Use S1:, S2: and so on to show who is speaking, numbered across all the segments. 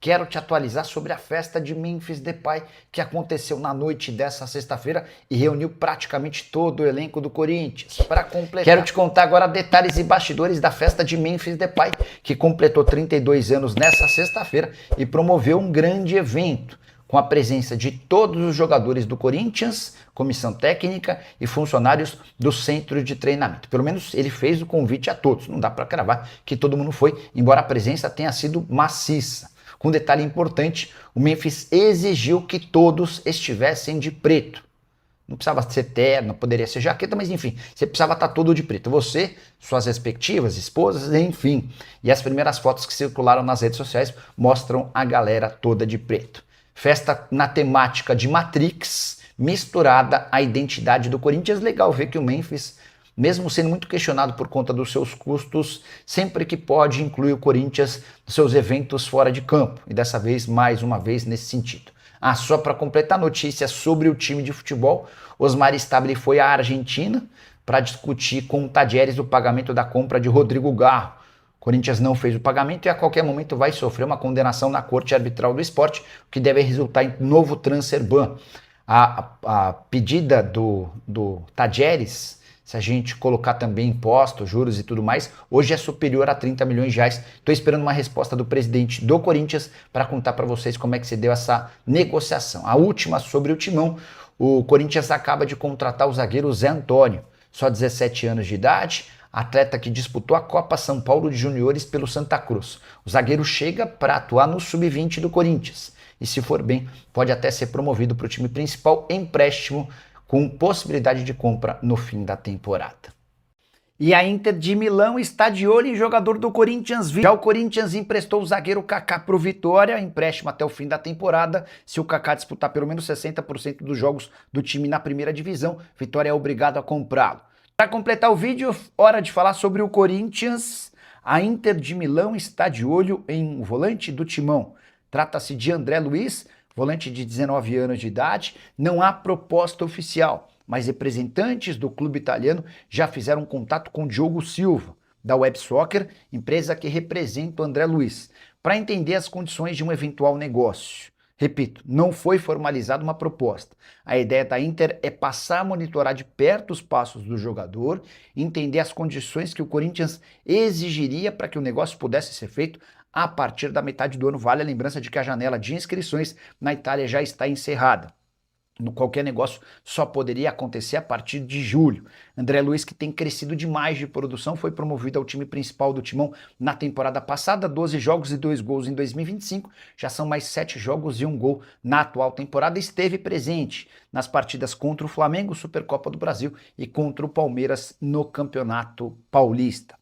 S1: quero te atualizar sobre a festa de Memphis Depay que aconteceu na noite dessa sexta-feira e reuniu praticamente todo o elenco do Corinthians. Para completar, quero te contar agora detalhes e bastidores da festa de Memphis Depay, que completou 32 anos nessa sexta-feira e promoveu um grande evento com a presença de todos os jogadores do Corinthians, comissão técnica e funcionários do centro de treinamento. Pelo menos ele fez o convite a todos. Não dá para cravar que todo mundo foi, embora a presença tenha sido maciça. Com um detalhe importante, o Memphis exigiu que todos estivessem de preto. Não precisava ser terno, poderia ser jaqueta, mas enfim, você precisava estar todo de preto. Você, suas respectivas esposas, enfim. E as primeiras fotos que circularam nas redes sociais mostram a galera toda de preto. Festa na temática de Matrix, misturada à identidade do Corinthians. Legal ver que o Memphis, mesmo sendo muito questionado por conta dos seus custos, sempre que pode inclui o Corinthians nos seus eventos fora de campo. E dessa vez, mais uma vez, nesse sentido. Só para completar notícias sobre o time de futebol, Osmar Stabile foi à Argentina para discutir com o Tadieres o pagamento da compra de Rodrigo Garro. O Corinthians não fez o pagamento e a qualquer momento vai sofrer uma condenação na Corte Arbitral do Esporte, o que deve resultar em novo transfer ban. A pedida do Tadieres, se a gente colocar também impostos, juros e tudo mais, hoje é superior a 30 milhões de reais. Estou esperando uma resposta do presidente do Corinthians para contar para vocês como é que se deu essa negociação. A última sobre o Timão, o Corinthians acaba de contratar o zagueiro Zé Antônio, só 17 anos de idade, atleta que disputou a Copa São Paulo de Juniores pelo Santa Cruz. O zagueiro chega para atuar no sub-20 do Corinthians e, se for bem, pode até ser promovido para o time principal em empréstimo com possibilidade de compra no fim da temporada. E a Inter de Milão está de olho em jogador do Corinthians. Já o Corinthians emprestou o zagueiro Kaká para o Vitória, empréstimo até o fim da temporada. Se o Kaká disputar pelo menos 60% dos jogos do time na primeira divisão, Vitória é obrigado a comprá-lo. Para completar o vídeo, hora de falar sobre o Corinthians. A Inter de Milão está de olho em um volante do Timão. Trata-se de André Luiz, volante de 19 anos de idade. Não há proposta oficial, mas representantes do clube italiano já fizeram contato com Diogo Silva, da Web Soccer, empresa que representa o André Luiz, para entender as condições de um eventual negócio. Repito, não foi formalizada uma proposta. A ideia da Inter é passar a monitorar de perto os passos do jogador, entender as condições que o Corinthians exigiria para que o negócio pudesse ser feito a partir da metade do ano. Vale a lembrança de que a janela de inscrições na Itália já está encerrada. Qualquer negócio só poderia acontecer a partir de julho. André Luiz, que tem crescido demais de produção, foi promovido ao time principal do Timão na temporada passada, 12 jogos e 2 gols em 2025, já são mais 7 jogos e 1 gol na atual temporada. Esteve presente nas partidas contra o Flamengo, Supercopa do Brasil, e contra o Palmeiras no Campeonato Paulista.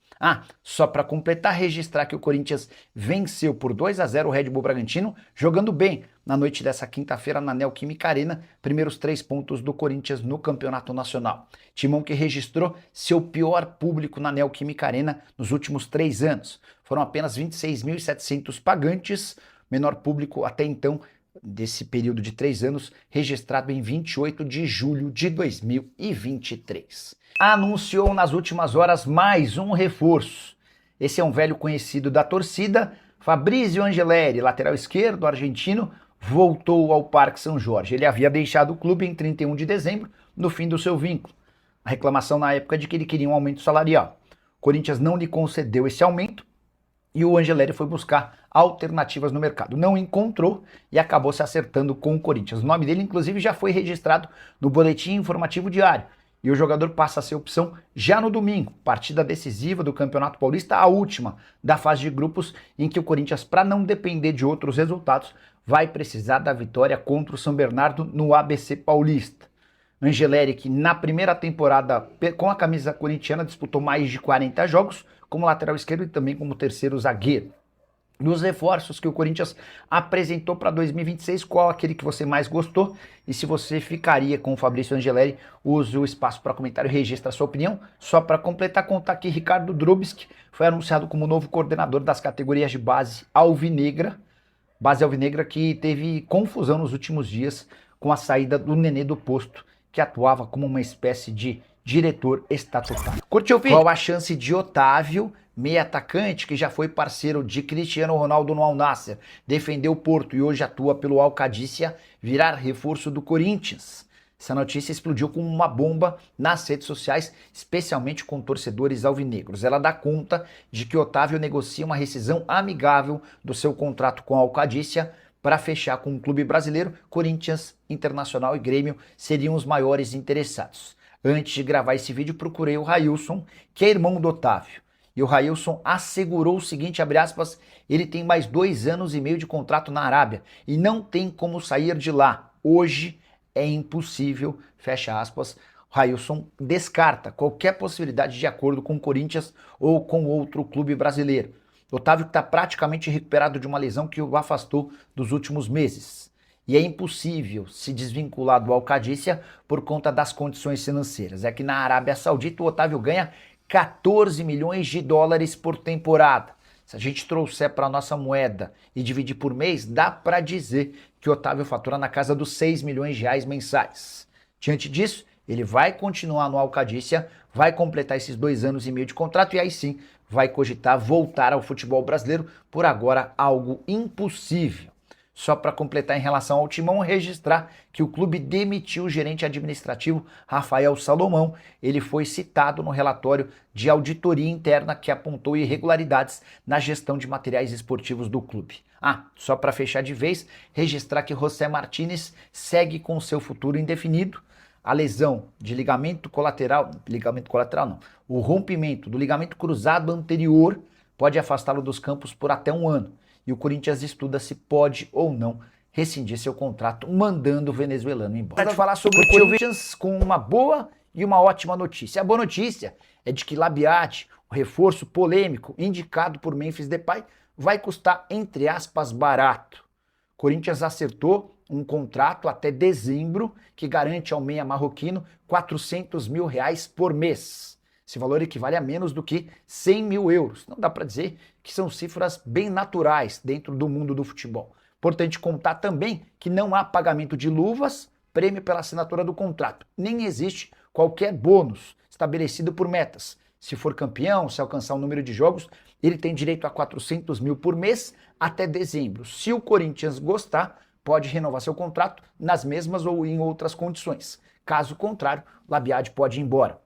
S1: Só para completar, registrar que o Corinthians venceu por 2-0 o Red Bull Bragantino, jogando bem na noite dessa quinta-feira na Neoquímica Arena, primeiros 3 pontos do Corinthians no Campeonato Nacional. Timão que registrou seu pior público na Neoquímica Arena nos últimos 3 anos. Foram apenas 26.700 pagantes, menor público até então desse período de 3 anos, registrado em 28 de julho de 2023. Anunciou nas últimas horas mais um reforço. Esse é um velho conhecido da torcida, Fabrício Angeleri, lateral esquerdo argentino, voltou ao Parque São Jorge. Ele havia deixado o clube em 31 de dezembro, no fim do seu vínculo. A reclamação na época de que ele queria um aumento salarial. O Corinthians não lhe concedeu esse aumento e o Angeleri foi buscar alternativas no mercado. Não encontrou e acabou se acertando com o Corinthians. O nome dele, inclusive, já foi registrado no Boletim Informativo Diário. E o jogador passa a ser opção já no domingo, partida decisiva do Campeonato Paulista, a última da fase de grupos, em que o Corinthians, para não depender de outros resultados, vai precisar da vitória contra o São Bernardo no ABC Paulista. Angeleri, que na primeira temporada com a camisa corintiana disputou mais de 40 jogos, como lateral esquerdo e também como terceiro zagueiro. Nos reforços que o Corinthians apresentou para 2026, qual aquele que você mais gostou? E se você ficaria com o Fabrício Angeleri, use o espaço para comentário e registre a sua opinião. Só para completar, contar que Ricardo Drubsky foi anunciado como novo coordenador das categorias de base alvinegra. Base alvinegra que teve confusão nos últimos dias com a saída do Nenê do Posto, que atuava como uma espécie de diretor estatutário. Curtiu o vídeo? Qual a chance de Otávio, meia atacante que já foi parceiro de Cristiano Ronaldo no Al Nassr, defendeu o Porto e hoje atua pelo Al Qadisiyah, virar reforço do Corinthians? Essa notícia explodiu como uma bomba nas redes sociais, especialmente com torcedores alvinegros. Ela dá conta de que Otávio negocia uma rescisão amigável do seu contrato com o Al Qadisiyah para fechar com um clube brasileiro. Corinthians, Internacional e Grêmio seriam os maiores interessados. Antes de gravar esse vídeo, procurei o Railson, que é irmão do Otávio. E o Railson assegurou o seguinte, abre aspas, ele tem mais 2 anos e meio de contrato na Arábia e não tem como sair de lá. Hoje é impossível, fecha aspas. O Railson descarta qualquer possibilidade de acordo com o Corinthians ou com outro clube brasileiro. Otávio está praticamente recuperado de uma lesão que o afastou dos últimos meses. E é impossível se desvincular do Al Qadisiyah por conta das condições financeiras. É que na Arábia Saudita o Otávio ganha 14 milhões de dólares por temporada. Se a gente trouxer para a nossa moeda e dividir por mês, dá para dizer que o Otávio fatura na casa dos 6 milhões de reais mensais. Diante disso, ele vai continuar no Al Qadisiyah, vai completar esses 2 anos e meio de contrato e aí sim vai cogitar voltar ao futebol brasileiro, por agora algo impossível. Só para completar em relação ao Timão, registrar que o clube demitiu o gerente administrativo Rafael Salomão. Ele foi citado no relatório de auditoria interna que apontou irregularidades na gestão de materiais esportivos do clube. Só para fechar de vez, registrar que José Martínez segue com seu futuro indefinido. A lesão de ligamento colateral não, o rompimento do ligamento cruzado anterior pode afastá-lo dos campos por até 1 ano. E o Corinthians estuda se pode ou não rescindir seu contrato, mandando o venezuelano embora. Vamos falar sobre o Corinthians com uma boa e uma ótima notícia. A boa notícia é de que Labiat, o reforço polêmico indicado por Memphis Depay, vai custar, entre aspas, barato. O Corinthians acertou um contrato até dezembro que garante ao meia marroquino 400 mil reais por mês. Esse valor equivale a menos do que 100 mil euros. Não dá para dizer que são cifras bem naturais dentro do mundo do futebol. Importante contar também que não há pagamento de luvas, prêmio pela assinatura do contrato. Nem existe qualquer bônus estabelecido por metas. Se for campeão, se alcançar o número de jogos, ele tem direito a 400 mil por mês até dezembro. Se o Corinthians gostar, pode renovar seu contrato nas mesmas ou em outras condições. Caso contrário, Labiat pode ir embora.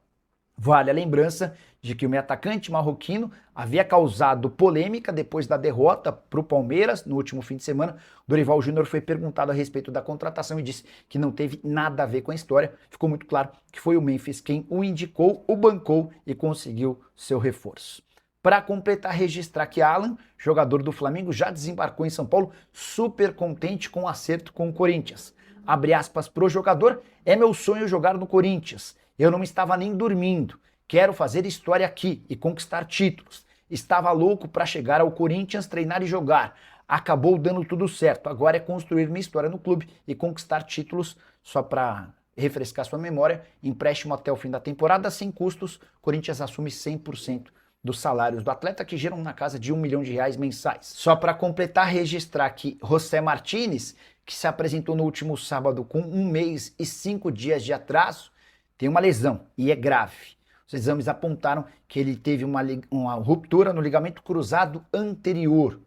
S1: Vale a lembrança de que o meio atacante marroquino havia causado polêmica depois da derrota para o Palmeiras no último fim de semana. Dorival Júnior foi perguntado a respeito da contratação e disse que não teve nada a ver com a história. Ficou muito claro que foi o Memphis quem o indicou, o bancou e conseguiu seu reforço. Para completar, registrar que Alan, jogador do Flamengo, já desembarcou em São Paulo, super contente com o acerto com o Corinthians. Abre aspas pro jogador, é meu sonho jogar no Corinthians. Eu não estava nem dormindo. Quero fazer história aqui e conquistar títulos. Estava louco para chegar ao Corinthians, treinar e jogar. Acabou dando tudo certo. Agora é construir minha história no clube e conquistar títulos. Só para refrescar sua memória, empréstimo até o fim da temporada, sem custos. Corinthians assume 100% dos salários do atleta, que geram na casa de 1 milhão de reais mensais. Só para completar, registrar que José Martínez, que se apresentou no último sábado com 1 mês e 5 dias de atraso, tem uma lesão e é grave. Os exames apontaram que ele teve uma ruptura no ligamento cruzado anterior.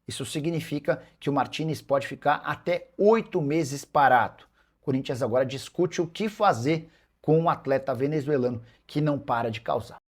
S1: Isso significa que o Martínez pode ficar até 8 meses parado. O Corinthians agora discute o que fazer com um atleta venezuelano que não para de causar.